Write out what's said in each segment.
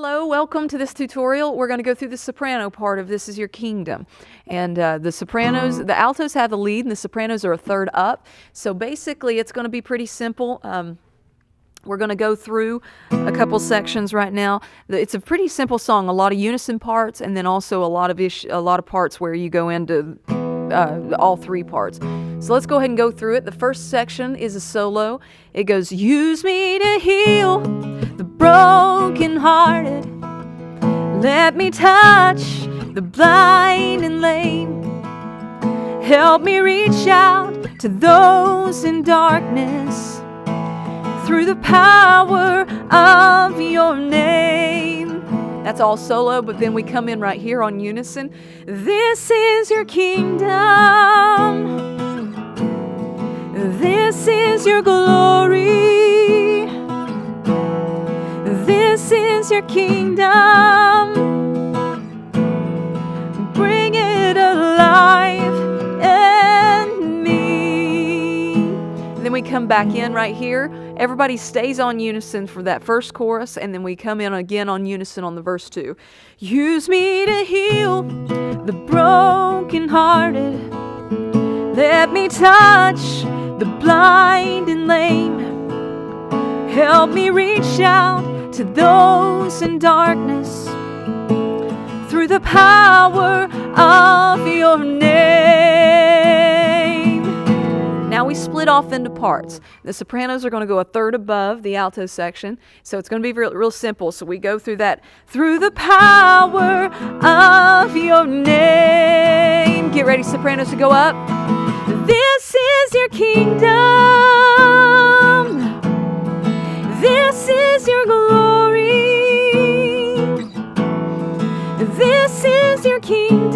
Hello, welcome to this tutorial. We're going to go through the soprano part of This Is Your Kingdom. And the sopranos, the altos have the lead and the sopranos are a third up. So basically it's going to be pretty simple. We're going to go through a couple sections right now. It's a pretty simple song, a lot of unison parts, and then also a lot of parts where you go into all three parts. So let's go ahead and go through it. The first section is a solo. It goes, use me to heal the brokenhearted. Let me touch the blind and lame. Help me reach out to those in darkness through the power of your name. That's all solo, but then we come in right here on unison. This is your kingdom. This is your glory. This is your kingdom. Bring it alive in me. And then we come back in right here. Everybody stays on unison for that first chorus, and then we come in again on unison on the verse 2. Use me to heal the brokenhearted. Let me touch the blind and lame. Help me reach out to those in darkness through the power of your name. Now we split off into parts. The sopranos are going to go a third above the alto section, so it's going to be real simple. So we go through that. Through the power of your name. Get ready, sopranos, to go up. This is your kingdom. This is your glory. This is your kingdom.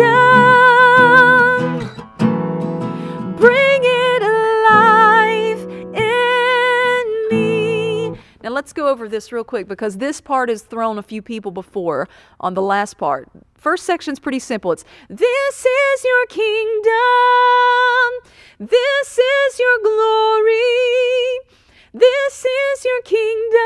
Bring it alive in me. Now let's go over this real quick, because this part has thrown a few people before on the last part. First section's pretty simple. It's, this is your kingdom. This is your glory. This is your kingdom.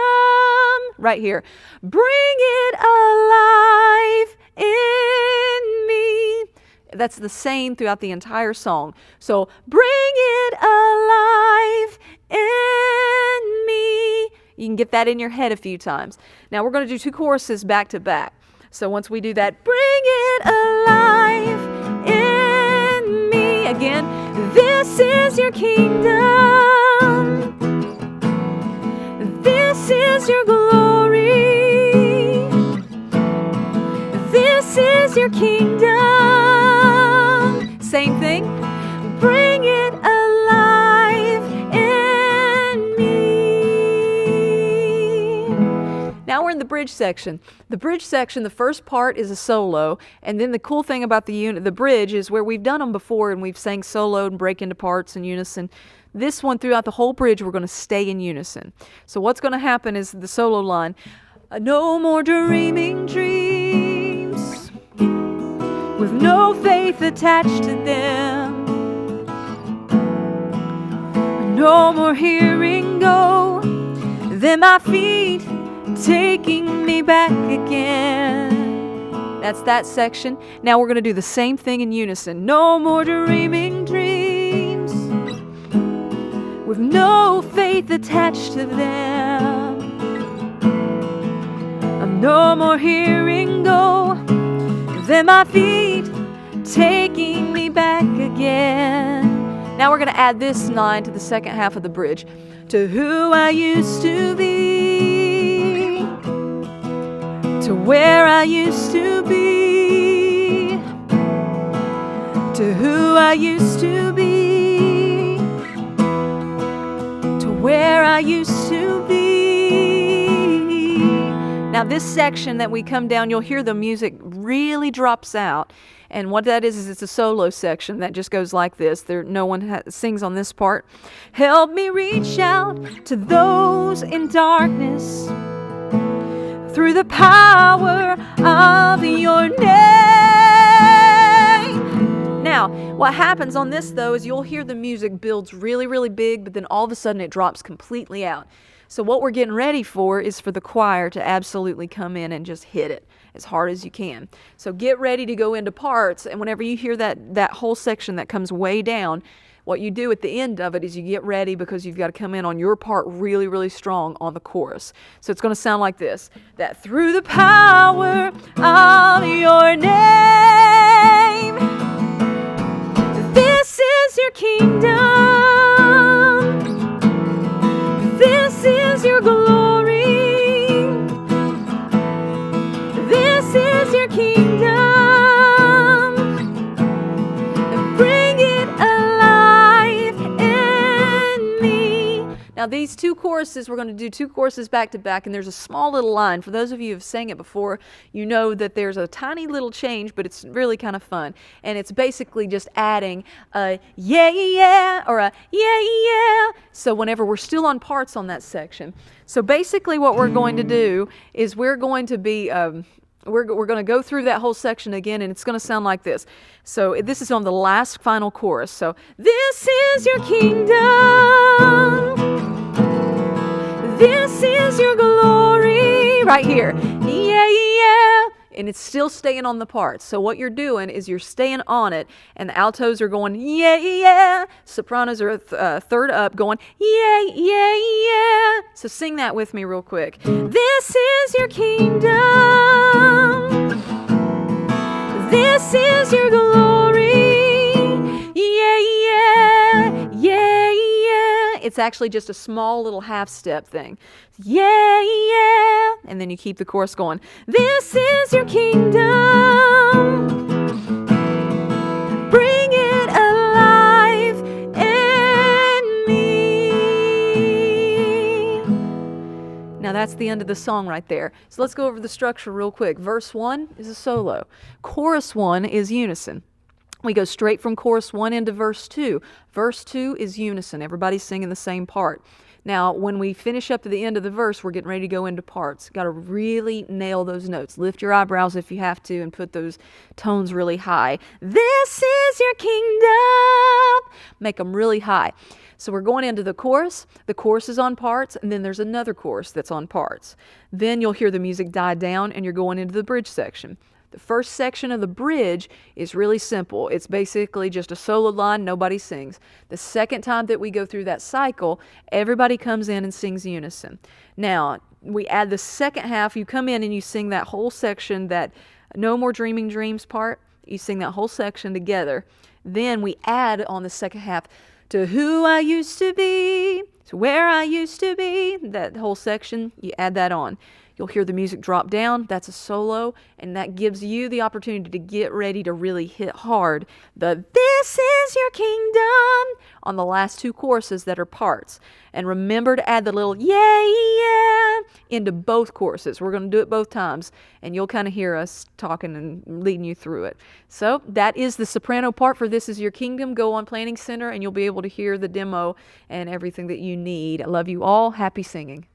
Right here. Bring it alive in me. That's the same throughout the entire song. So, bring it alive in me. You can get that in your head a few times. Now, we're going to do two choruses back to back. So, once we do that, bring it alive in me. Again, this is your kingdom. This is your glory. This is your kingdom. Same thing. Bring it alive in me. Now we're in the bridge section. The bridge section, the first part is a solo, and then the cool thing about the bridge is where we've done them before and we've sang solo and break into parts in unison. This one, throughout the whole bridge, we're going to stay in unison. So what's going to happen is the solo line, no more dreaming dreams with no faith attached to them. No more hearing go, then my feet taking me back again. That's that section. Now we're going to do the same thing in unison. No more dreaming dreams with no faith attached to them. I'm no more hearing go, then my feet taking me back again. Now we're going to add this line to the second half of the bridge. To who I used to be, to where I used to be, to who I used to be, to where I used to be. Now this section that we come down, you'll hear the music really drops out. And what that is it's a solo section that just goes like this. No one sings on this part. Help me reach out to those in darkness through the power of your name. Now, what happens on this, though, is you'll hear the music builds really, really big, but then all of a sudden it drops completely out. So what we're getting ready for is for the choir to absolutely come in and just hit it as hard as you can. So get ready to go into parts, and whenever you hear that whole section that comes way down, what you do at the end of it is you get ready because you've got to come in on your part really, really strong on the chorus. So it's going to sound like this. That through the power of your name, this is your kingdom, this is your glory, this is your kingdom, and bring it alive in me. Now these two choruses, we're going to do two choruses back to back, and there's a small little line. For those of you who have sang it before, you know that there's a tiny little change, but it's really kind of fun. And it's basically just adding a yeah, yeah, or a yeah, yeah. So whenever we're still on parts on that section. So basically what we're going to do is we're going to be... We're going to go through that whole section again, and it's going to sound like this. So this is on the last final chorus. So this is your kingdom, this is your glory, right here. Yeah, yeah. And it's still staying on the parts. So what you're doing is you're staying on it, and the altos are going, yeah, yeah. Sopranos are third up going, yeah, yeah, yeah. So sing that with me real quick. This is your kingdom, this is your glory, yeah, yeah, yeah, yeah. It's actually just a small little half step thing. Yeah, yeah. And then you keep the chorus going. This is your kingdom, bring it alive in me. Now that's the end of the song right there. So let's go over the structure real quick. Verse 1 is a solo. Chorus 1 is unison. We go straight from chorus 1 into verse 2. Verse 2 is unison. Everybody's singing the same part. Now, when we finish up to the end of the verse, we're getting ready to go into parts. Got to really nail those notes. Lift your eyebrows if you have to and put those tones really high. This is your kingdom. Make them really high. So we're going into the chorus. The chorus is on parts, and then there's another chorus that's on parts. Then you'll hear the music die down, and you're going into the bridge section. The first section of the bridge is really simple. It's basically just a solo line, nobody sings. The second time that we go through that cycle, everybody comes in and sings unison. Now, we add the second half. You come in and you sing that whole section, that No More Dreaming Dreams part. You sing that whole section together. Then we add on the second half, to who I used to be, to where I used to be. That whole section, you add that on. You'll hear the music drop down. That's a solo, and that gives you the opportunity to get ready to really hit hard the "This is your kingdom" on the last two choruses that are parts. And remember to add the little "yeah, yeah" into both choruses. We're going to do it both times, and you'll kind of hear us talking and leading you through it. So that is the soprano part for "This Is Your Kingdom." Go on Planning Center, and you'll be able to hear the demo and everything that you need. I love you all. Happy singing.